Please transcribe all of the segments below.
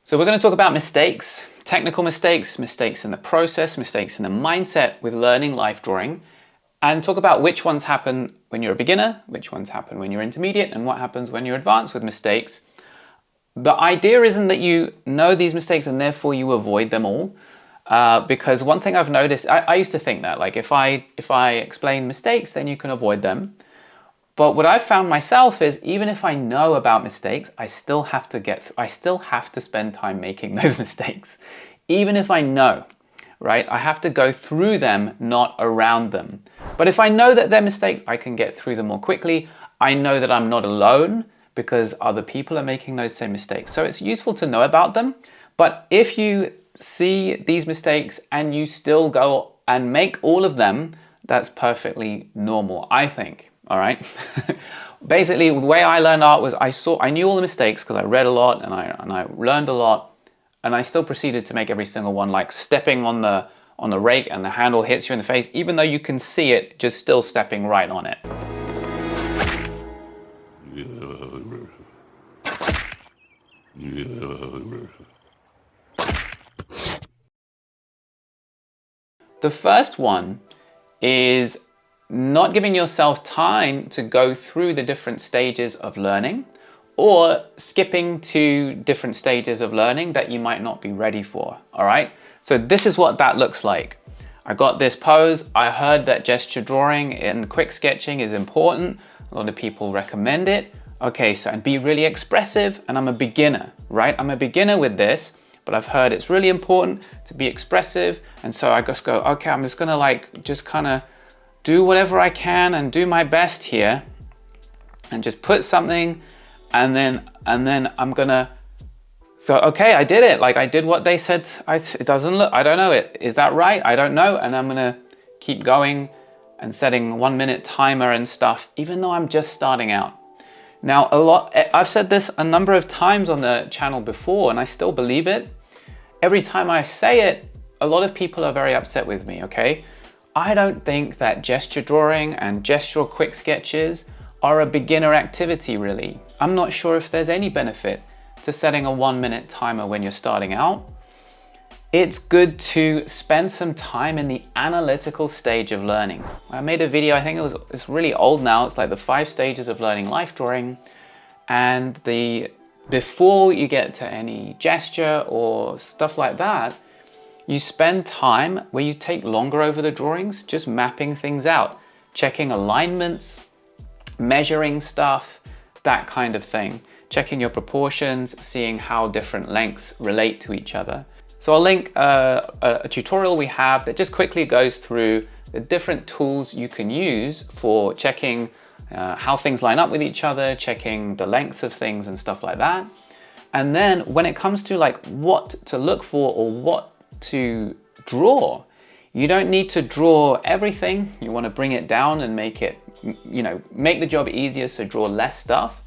So we're going to talk about mistakes, technical mistakes, mistakes in the process, mistakes in the mindset with learning life drawing, and talk about which ones happen when you're a beginner, which ones happen when you're intermediate, and what happens when you're advanced with mistakes. The idea isn't that you know these mistakes and therefore you avoid them all, because one thing I've noticed, I used to think that, like if I explain mistakes, then you can avoid them. But what I've found myself is even if I know about mistakes, I still have to spend time making those mistakes. Even if I know, right? I have to go through them, not around them. But if I know that they're mistakes, I can get through them more quickly. I know that I'm not alone because other people are making those same mistakes. So it's useful to know about them. But if you see these mistakes and you still go and make all of them, that's perfectly normal, I think. All right. Basically, the way I learned art was I knew all the mistakes because I read a lot and I learned a lot, and I still proceeded to make every single one, like stepping on the rake and the handle hits you in the face, even though you can see it, just still stepping right on it. The first one is not giving yourself time to go through the different stages of learning, or skipping to different stages of learning that you might not be ready for. All right, so this is what that looks like. I got this pose. I heard that gesture drawing and quick sketching is important. A lot of people recommend it. Okay, so and be really expressive, and I'm a beginner, right? I'm a beginner with this, but I've heard it's really important to be expressive, and so I just go, okay, I'm just gonna just kind of do whatever I can and do my best here and just put something, and then I'm gonna, so okay, I did it. Like I did what they said. It doesn't look, I don't know it. Is that right? I don't know. And I'm gonna keep going and setting 1 minute timer and stuff, even though I'm just starting out. Now, I've said this a number of times on the channel before, and I still believe it. Every time I say it, a lot of people are very upset with me, okay? I don't think that gesture drawing and gestural quick sketches are a beginner activity, really. I'm not sure if there's any benefit to setting a 1 minute timer when you're starting out. It's good to spend some time in the analytical stage of learning. I made a video, I think it's really old now. It's like the 5 stages of learning life drawing. And before you get to any gesture or stuff like that, you spend time where you take longer over the drawings, just mapping things out, checking alignments, measuring stuff, that kind of thing. Checking your proportions, seeing how different lengths relate to each other. So I'll link a tutorial we have that just quickly goes through the different tools you can use for checking how things line up with each other, checking the lengths of things and stuff like that. And then when it comes to like what to look for or what to draw, you don't need to draw everything. You want to bring it down and make it, make the job easier, so draw less stuff.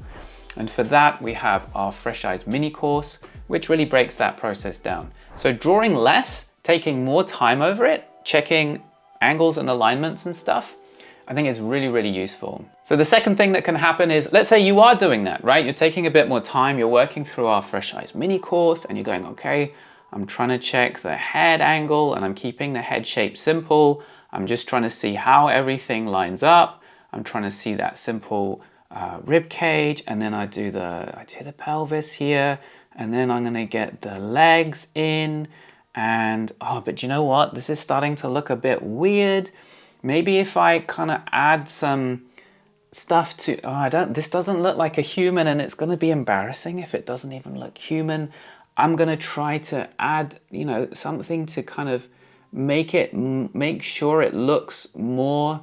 And for that, we have our Fresh Eyes mini course, which really breaks that process down. So drawing less, taking more time over it, checking angles and alignments and stuff, I think is really, really useful. So the second thing that can happen is, let's say you are doing that, right? You're taking a bit more time, you're working through our Fresh Eyes mini course, and you're going, okay, I'm trying to check the head angle and I'm keeping the head shape simple. I'm just trying to see how everything lines up. I'm trying to see that simple rib cage, and then I do the pelvis here, and then I'm gonna get the legs in, and but you know what? This is starting to look a bit weird. Maybe if I kind of add some stuff to, this doesn't look like a human, and it's gonna be embarrassing if it doesn't even look human. I'm gonna try to add, something to kind of make sure it looks more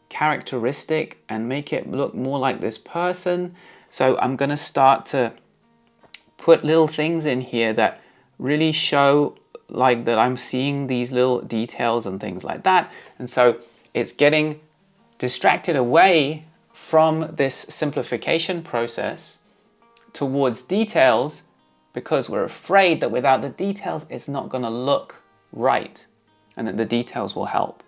characteristic and make it look more like this person. So I'm gonna start to put little things in here that really show like that I'm seeing these little details and things like that. And so it's getting distracted away from this simplification process towards details, because we're afraid that without the details, it's not going to look right, and that the details will help.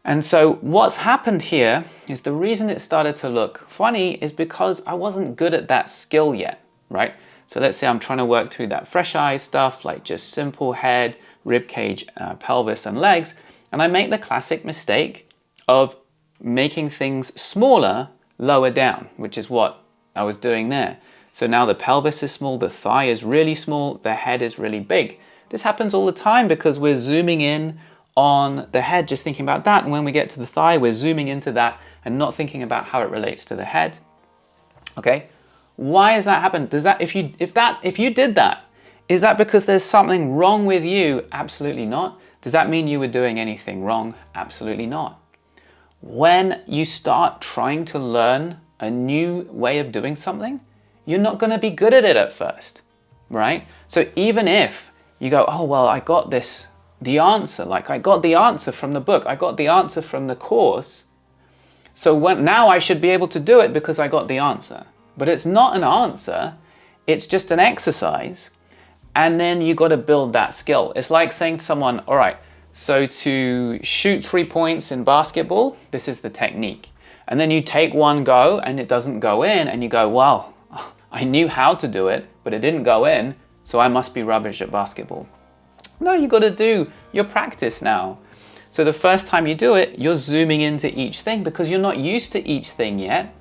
And so what's happened here is the reason it started to look funny is because I wasn't good at that skill yet, right? So let's say I'm trying to work through that fresh eye stuff, like just simple head, rib cage, pelvis and legs. And I make the classic mistake of making things smaller, lower down, which is what I was doing there. So now the pelvis is small, the thigh is really small, the head is really big. This happens all the time because we're zooming in on the head, just thinking about that. And when we get to the thigh, we're zooming into that and not thinking about how it relates to the head. Okay, why has that happened? Does that, if you did that, is that because there's something wrong with you? Absolutely not. Does that mean you were doing anything wrong? Absolutely not. When you start trying to learn a new way of doing something, you're not going to be good at it at first, right? So even if you go, oh, well, I got the answer, like I got the answer from the book, I got the answer from the course, so now I should be able to do it because I got the answer. But it's not an answer, it's just an exercise, and then you got to build that skill. It's like saying to someone, all right, so to shoot 3 points in basketball, this is the technique. And then you take one go and it doesn't go in, and you go, wow, I knew how to do it, but it didn't go in, so I must be rubbish at basketball. No, you got to do your practice now. So the first time you do it, you're zooming into each thing because you're not used to each thing yet,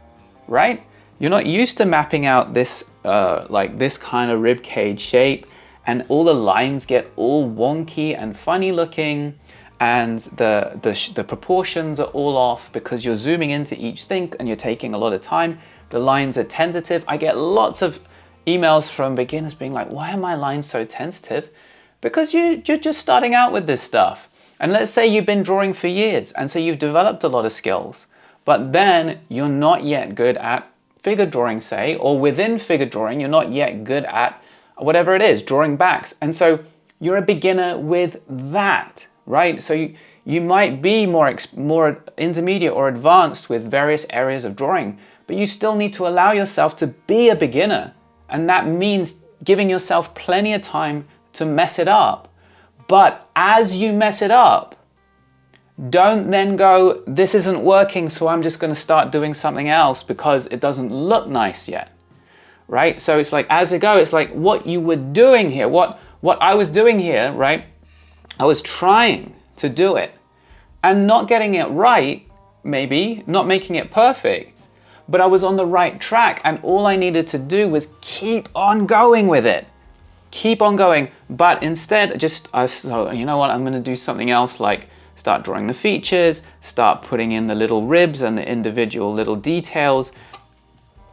right? You're not used to mapping out this, like this kind of rib cage shape, and all the lines get all wonky and funny looking, and the proportions are all off because you're zooming into each thing and you're taking a lot of time. The lines are tentative. I get lots of emails from beginners being like, why are my lines so tentative? Because you're just starting out with this stuff. And let's say you've been drawing for years, and so you've developed a lot of skills, but then you're not yet good at figure drawing, say, or within figure drawing, you're not yet good at whatever it is, drawing backs. And so you're a beginner with that, right? So you might be more intermediate or advanced with various areas of drawing, but you still need to allow yourself to be a beginner. And that means giving yourself plenty of time to mess it up. But as you mess it up, don't then go, this isn't working, so I'm just going to start doing something else because it doesn't look nice yet, right? So it's like, as you go, it's like what you were doing here, what I was doing here, right? I was trying to do it and not getting it right, maybe, not making it perfect, but I was on the right track, and all I needed to do was keep on going with it. Keep on going, but instead so you know what, I'm going to do something else, like start drawing the features, start putting in the little ribs and the individual little details.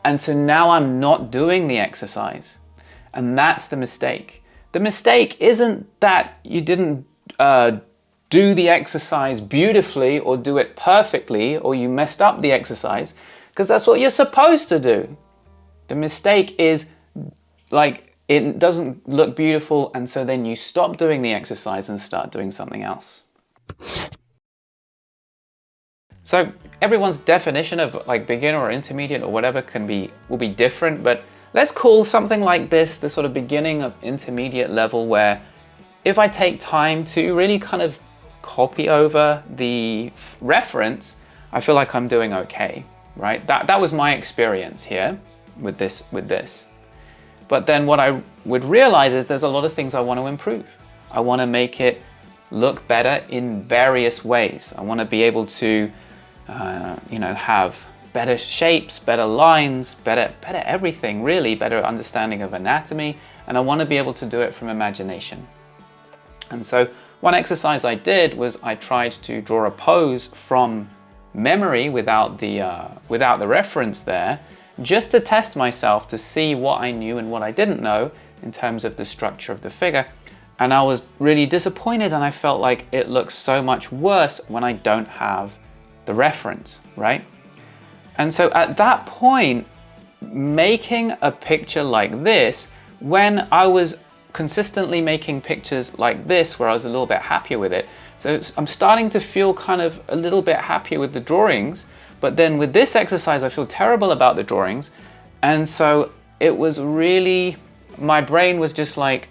And so now I'm not doing the exercise. And that's the mistake. The mistake isn't that you didn't do the exercise beautifully or do it perfectly, or you messed up the exercise, because that's what you're supposed to do. The mistake is like, it doesn't look beautiful, and so then you stop doing the exercise and start doing something else. So everyone's definition of like beginner or intermediate or whatever will be different, but let's call something like this the sort of beginning of intermediate level, where if I take time to really kind of copy over the reference, I feel like I'm doing okay, right? That was my experience here with this. But then what I would realize is there's a lot of things I want to improve. I want to make it look better in various ways. I want to be able to, have better shapes, better lines, better everything, really, better understanding of anatomy. And I want to be able to do it from imagination. And so one exercise I did was I tried to draw a pose from memory without the reference there, just to test myself to see what I knew and what I didn't know in terms of the structure of the figure. And I was really disappointed, and I felt like it looks so much worse when I don't have the reference, right? And so at that point, making a picture like this, when I was consistently making pictures like this where I was a little bit happier with it, so I'm starting to feel kind of a little bit happier with the drawings. But then with this exercise, I feel terrible about the drawings. And so it was really, my brain was just like,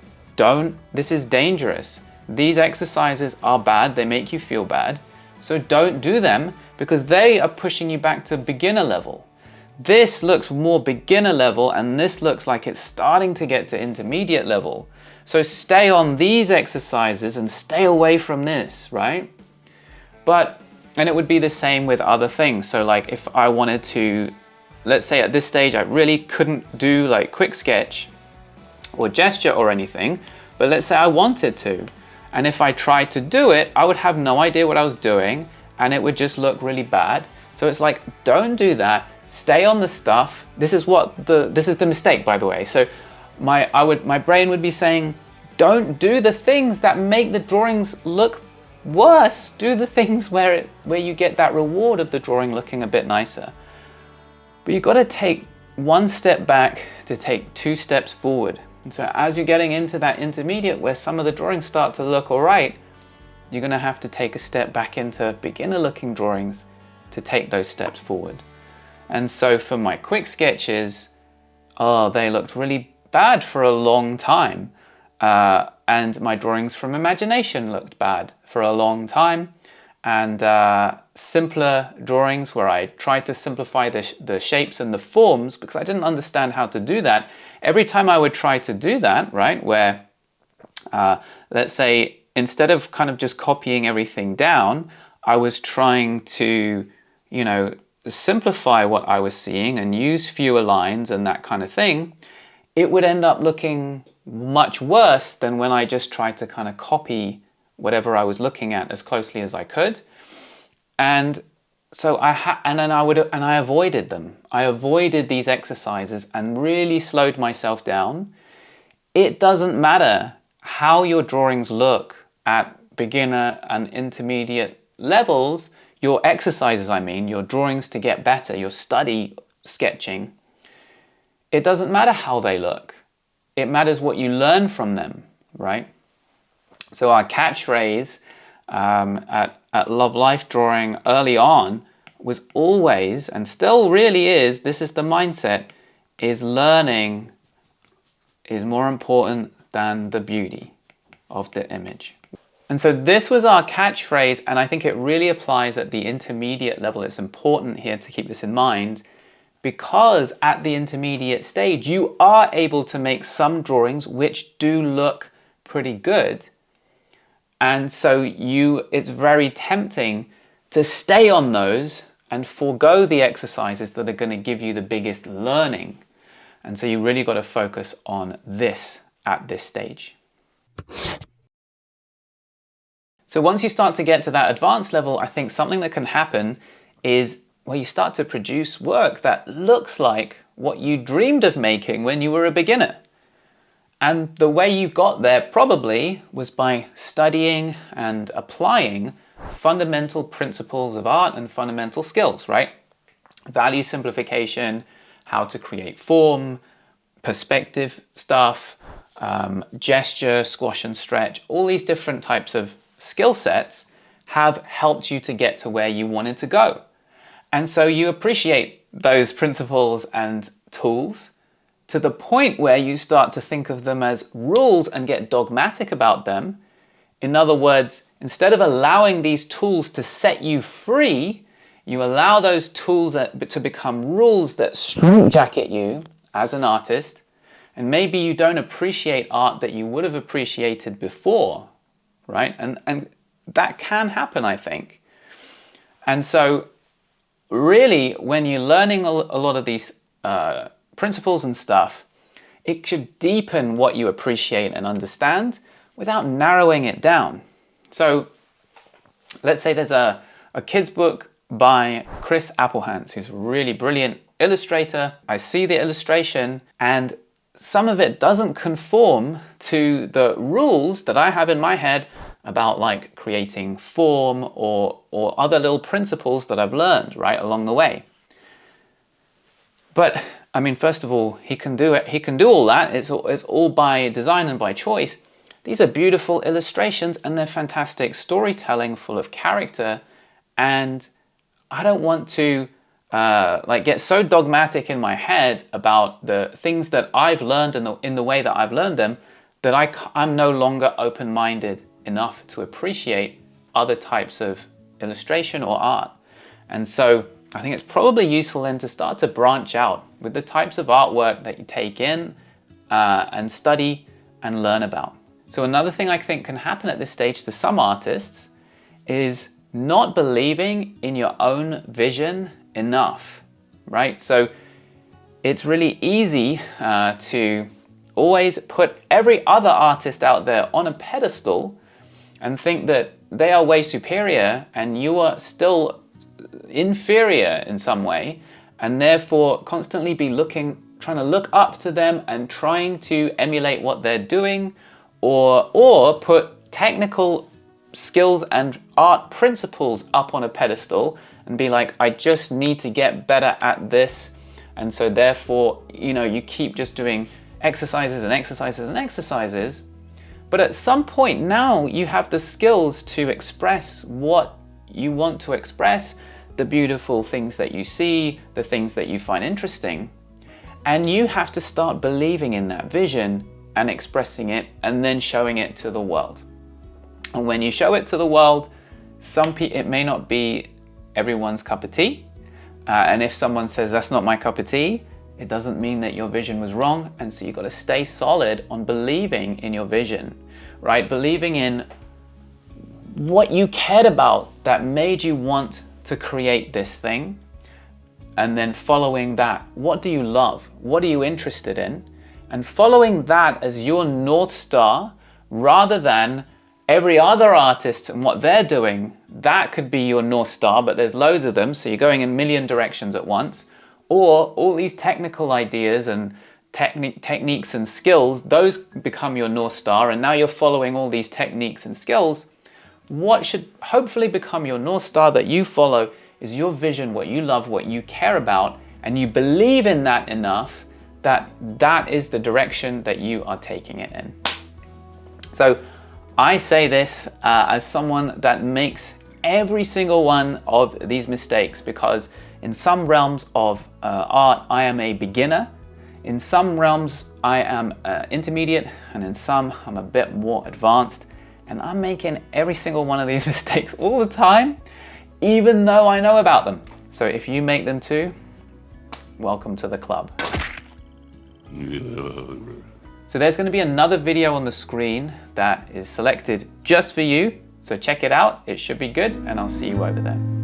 this is dangerous. These exercises are bad, they make you feel bad. So don't do them, because they are pushing you back to beginner level. This looks more beginner level, and this looks like it's starting to get to intermediate level. So stay on these exercises and stay away from this, right? And it would be the same with other things. So like if I wanted to, let's say at this stage, I really couldn't do like quick sketch or gesture or anything, but let's say I wanted to. And if I tried to do it, I would have no idea what I was doing and it would just look really bad. So it's like, don't do that. Stay on the stuff. This is the mistake, by the way. So my brain would be saying, don't do the things that make the drawings look worse. Do the things where you get that reward of the drawing looking a bit nicer. But you've got to take one step back to take 2 steps forward. And so as you're getting into that intermediate where some of the drawings start to look all right, you're going to have to take a step back into beginner looking drawings to take those steps forward. And so for my quick sketches, they looked really bad for a long time. And my drawings from imagination looked bad for a long time. And simpler drawings where I tried to simplify the shapes and the forms because I didn't understand how to do that. Every time I would try to do that, right, where let's say instead of kind of just copying everything down, I was trying to, simplify what I was seeing and use fewer lines and that kind of thing, it would end up looking much worse than when I just tried to kind of copy whatever I was looking at as closely as I could. And so I avoided them. I avoided these exercises and really slowed myself down. It doesn't matter how your drawings look at beginner and intermediate levels, your exercises, your drawings to get better, your study sketching. It doesn't matter how they look. It matters what you learn from them, right? So our catchphrase at Love Life Drawing early on was always, and still really is, this is the mindset, is learning is more important than the beauty of the image. And so this was our catchphrase, and I think it really applies at the intermediate level. It's important here to keep this in mind because at the intermediate stage, you are able to make some drawings which do look pretty good. And so it's very tempting to stay on those and forego the exercises that are going to give you the biggest learning. And so you really got to focus on this at this stage. So once you start to get to that advanced level, I think something that can happen is where you start to produce work that looks like what you dreamed of making when you were a beginner. And the way you got there probably was by studying and applying fundamental principles of art and fundamental skills, right? Value simplification, how to create form, perspective stuff, gesture, squash and stretch, all these different types of skill sets have helped you to get to where you wanted to go. And so you appreciate those principles and tools to the point where you start to think of them as rules and get dogmatic about them. In other words, instead of allowing these tools to set you free, you allow those tools to become rules that straitjacket you as an artist, and maybe you don't appreciate art that you would have appreciated before, right? And that can happen, I think. And so really, when you're learning a lot of these principles and stuff, it should deepen what you appreciate and understand without narrowing it down. So let's say there's a kid's book by Chris Applehans, who's a really brilliant illustrator. I see the illustration and some of it doesn't conform to the rules that I have in my head about like creating form or other little principles that I've learned right along the way. But I mean, first of all, he can do it. He can do all that. It's all by design and by choice. These are beautiful illustrations and they're fantastic storytelling full of character. And I don't want to get so dogmatic in my head about the things that I've learned in the way that I've learned them that I'm no longer open-minded enough to appreciate other types of illustration or art. And so I think it's probably useful then to start to branch out with the types of artwork that you take in and study and learn about. So another thing I think can happen at this stage to some artists is not believing in your own vision enough, right? So it's really easy to always put every other artist out there on a pedestal and think that they are way superior and you are still inferior in some way, and therefore constantly be trying to look up to them and trying to emulate what they're doing, or put technical skills and art principles up on a pedestal and be like, I just need to get better at this. And so therefore, you keep just doing exercises and exercises and exercises. But at some point now you have the skills to express what you want to express, the beautiful things that you see, the things that you find interesting. And you have to start believing in that vision and expressing it and then showing it to the world. And when you show it to the world, it may not be everyone's cup of tea. And if someone says that's not my cup of tea, it doesn't mean that your vision was wrong. And so you've got to stay solid on believing in your vision, right? Believing in what you cared about that made you want to create this thing. And then following that, what do you love? What are you interested in? And following that as your North Star, rather than every other artist and what they're doing. That could be your North Star, but there's loads of them, so you're going in a million directions at once. Or all these technical ideas and techniques and skills, those become your North Star, and now you're following all these techniques and skills. What should hopefully become your North Star that you follow is your vision, what you love, what you care about, and you believe in that enough that that is the direction that you are taking it in. So I say this as someone that makes every single one of these mistakes, because in some realms of art, I am a beginner. In some realms, I am intermediate, and in some, I'm a bit more advanced. And I'm making every single one of these mistakes all the time, even though I know about them. So if you make them too, welcome to the club. So there's going to be another video on the screen that is selected just for you. So check it out. It should be good, and I'll see you over there.